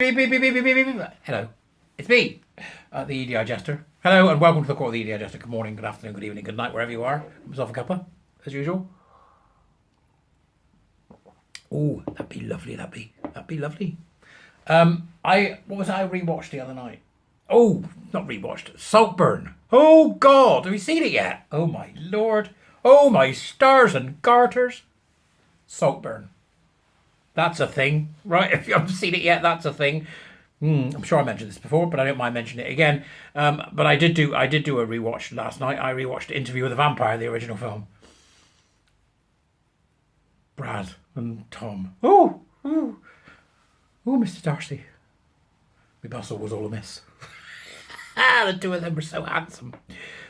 Hello, it's me, the EDI Jester. Hello and welcome to the Court of the EDI Jester. Good morning, good afternoon, good evening, good night, wherever you are. Have myself a cuppa, as usual. Oh, that'd be lovely, that'd be lovely. What was I rewatched the other night? Oh, not rewatched, Saltburn. Oh God, have you seen it yet? Oh my Lord. Oh my stars and garters. Saltburn. That's a thing, right? If you haven't seen it yet, that's a thing. I'm sure I mentioned this before, but I don't mind mentioning it again. But I did do a rewatch last night. I rewatched Interview with the Vampire, the original film. Brad and Tom. Oh, Mr. Darcy. My bustle was all amiss. The two of them were so handsome.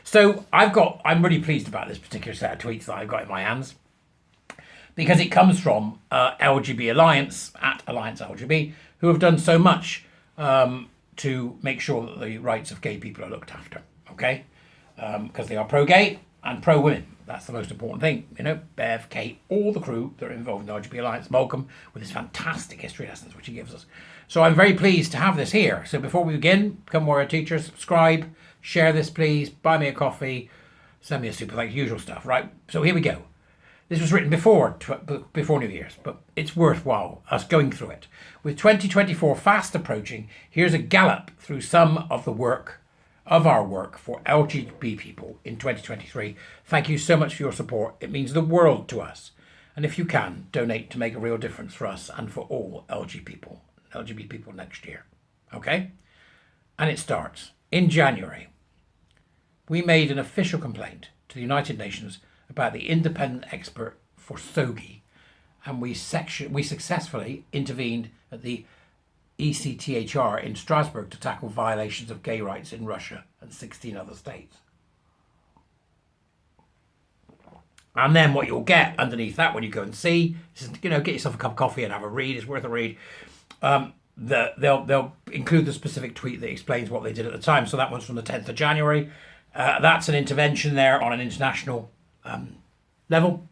So I'm really pleased about this particular set of tweets that I've got in my hands, because it comes from LGB Alliance, at Alliance LGB, who have done so much to make sure that the rights of gay people are looked after, okay? Because they are pro-gay and pro-women. That's the most important thing. You know, Bev, Kate, all the crew that are involved in the LGB Alliance, Malcolm, with his fantastic history lessons, which he gives us. So I'm very pleased to have this here. So before we begin, become Warrior Teachers, subscribe, share this please, buy me a coffee, send me a super thanks, usual stuff, right? So here we go. This was written before New Year's, but it's worthwhile us going through it. With 2024 fast approaching, here's a gallop through some of our work for LGBT people in 2023. Thank you so much for your support. It means the world to us. And if you can, donate to make a real difference for us and for all LGBT people next year. Okay? And it starts. In January, we made an official complaint to the United Nations about the independent expert for SOGI, and we successfully intervened at the ECTHR in Strasbourg to tackle violations of gay rights in Russia and 16 other states. And then what you'll get underneath that when you go and see, get yourself a cup of coffee and have a read. It's worth a read. They'll include the specific tweet that explains what they did at the time. So that one's from the 10th of January. That's an intervention there on an international level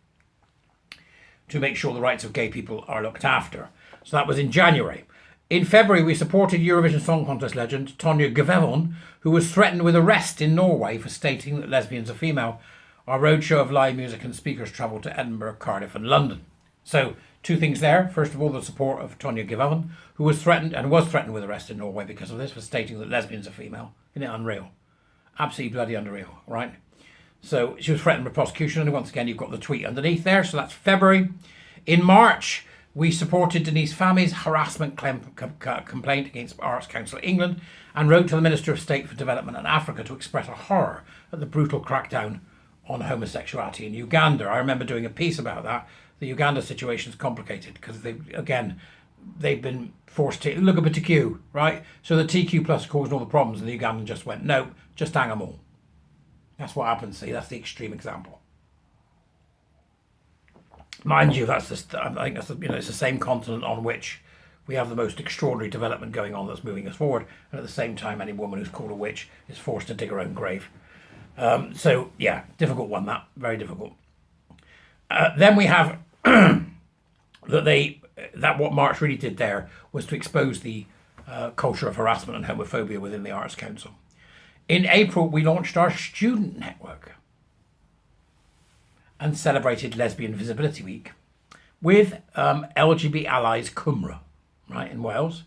to make sure the rights of gay people are looked after. So that was in January. In February, we supported Eurovision Song Contest legend Tonje Gevevon, who was threatened with arrest in Norway for stating that lesbians are female. Our roadshow of live music and speakers travelled to Edinburgh, Cardiff and London. So two things there. First of all, the support of Tonje Gevevon, who was threatened with arrest in Norway because of this, for stating that lesbians are female. Isn't it unreal? Absolutely bloody unreal, right? So she was threatened with prosecution, and once again, you've got the tweet underneath there. So that's February. In March, we supported Denise Fami's harassment complaint against Arts Council England and wrote to the Minister of State for Development and Africa to express a horror at the brutal crackdown on homosexuality in Uganda. I remember doing a piece about that. The Uganda situation is complicated because they've been forced to look at the TQ, right? So the TQ plus caused all the problems, and the Ugandan just went, no, just hang them all. That's what happens. See, that's the extreme example. Mind you, I think that's it's the same continent on which we have the most extraordinary development going on that's moving us forward, and at the same time, any woman who's called a witch is forced to dig her own grave. So yeah, difficult one. That very difficult. Then we have that what March really did there was to expose the culture of harassment and homophobia within the Arts Council. In April, we launched our student network and celebrated Lesbian Visibility Week with LGBT Allies Cymru, right, in Wales.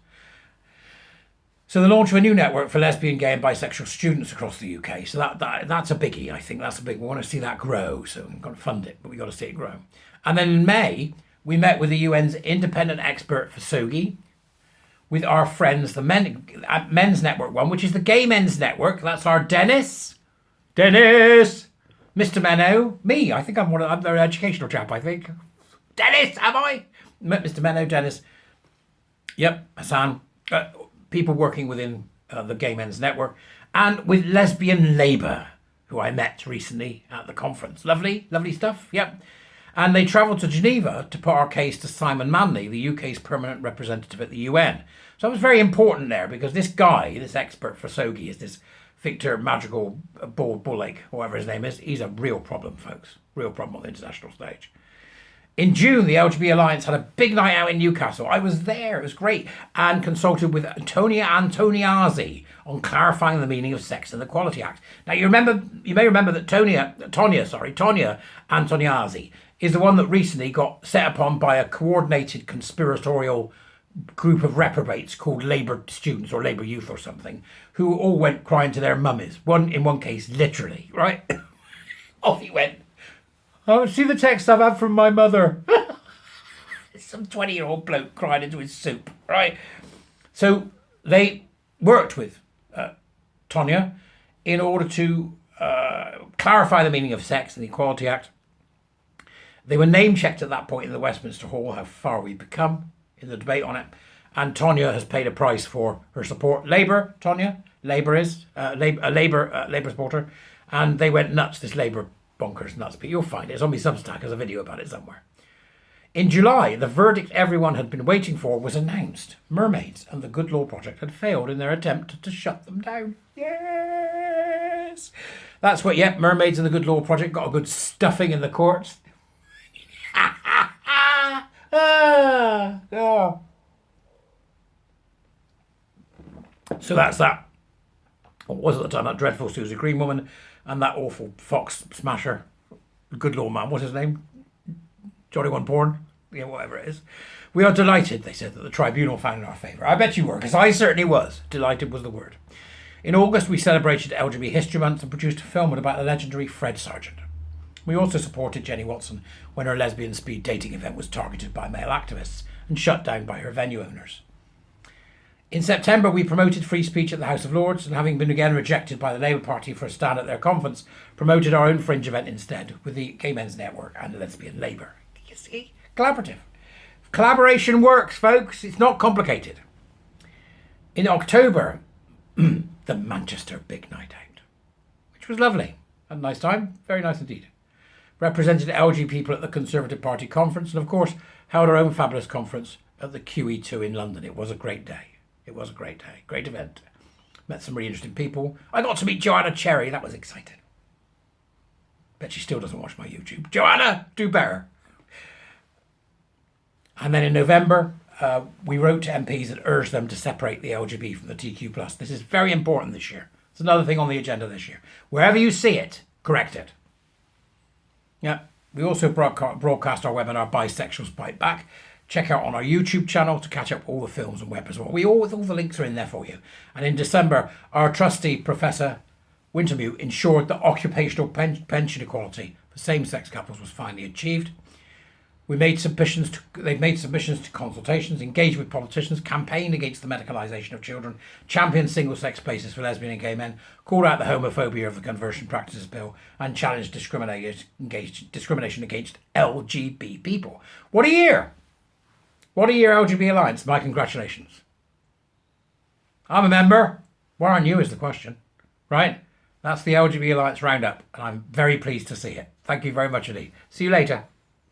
So the launch of a new network for lesbian, gay and bisexual students across the UK. So that's a biggie, I think. That's a big, we want to see that grow. So we've got to fund it, but we've got to see it grow. And then in May, we met with the UN's independent expert for SOGI, with our friends, the Men's Network one, which is the Gay Men's Network. That's our Dennis, Mr. Menno, me. I think I'm an educational chap, I think. Dennis, am I? Mr. Menno, Dennis. Yep, Hassan. People working within the Gay Men's Network. And with Lesbian Labour, who I met recently at the conference. Lovely, lovely stuff. Yep. And they travelled to Geneva to put our case to Simon Manley, the UK's permanent representative at the UN. So it was very important there, because this guy, this expert for SOGI, is this Victor Madrigal Bullake, whatever his name is. He's a real problem, folks. Real problem on the international stage. In June, the LGBT Alliance had a big night out in Newcastle. I was there. It was great. And consulted with Antonia Antoniazzi on clarifying the meaning of Sex and Equality Act. Now, you may remember that Tonya Antoniazzi is the one that recently got set upon by a coordinated conspiratorial group of reprobates called Labour students or Labour youth or something, who all went crying to their mummies. In one case, literally, right? Off he went. Oh, see the text I've had from my mother. Some 20-year-old bloke crying into his soup, right? So they worked with Tonya in order to clarify the meaning of sex and the Equality Act. They were name-checked at that point in the Westminster Hall, how far we've become in the debate on it. And Tonya has paid a price for her support. Labour, Tonya, Labour is a Labour supporter. And they went nuts, this Labour bonkers nuts. But you'll find it. It's on my Substack. There's a video about it somewhere. In July, the verdict everyone had been waiting for was announced. Mermaids and the Good Law Project had failed in their attempt to shut them down. Yes! That's what, Mermaids and the Good Law Project got a good stuffing in the courts. So that's that. What was at the time that dreadful Susie Green woman and that awful Fox smasher, Good Law man, what's his name? Johnny One Porn? Yeah, whatever it is. We are delighted, they said, that the tribunal found in our favour. I bet you were, because I certainly was. Delighted was the word. In August, we celebrated LGBT History Month and produced a film about the legendary Fred Sargent. We also supported Jenny Watson when her lesbian speed dating event was targeted by male activists and shut down by her venue owners. In September, we promoted free speech at the House of Lords, and having been again rejected by the Labour Party for a stand at their conference, promoted our own fringe event instead with the Gay Men's Network and Lesbian Labour. You see? Collaborative. Collaboration works, folks. It's not complicated. In October, the Manchester Big Night Out, which was lovely. Had a nice time. Very nice indeed. Represented LG people at the Conservative Party conference, and of course held our own fabulous conference at the QE2 in London. It was a great day. It was a great day. Great event. Met some really interesting people. I got to meet Joanna Cherry. That was exciting. Bet she still doesn't watch my YouTube. Joanna, do better. And then in November, we wrote to MPs and urged them to separate the LGB from the TQ+. This is very important this year. It's another thing on the agenda this year. Wherever you see it, correct it. Yeah. We also broadcast our webinar Bisexuals Fight Back. Check out on our YouTube channel to catch up all the films and web as well. All the links are in there for you. And in December, our trustee, Professor Wintermute, ensured that occupational pension equality for same-sex couples was finally achieved. They've made submissions to consultations, engaged with politicians, campaigned against the medicalisation of children, championed single-sex places for lesbian and gay men, called out the homophobia of the Conversion Practices Bill, and challenged discrimination against LGB people. What a year! What a year, LGBT Alliance. My congratulations. I'm a member. Why aren't you is the question, right? That's the LGBT Alliance roundup, and I'm very pleased to see it. Thank you very much indeed. See you later.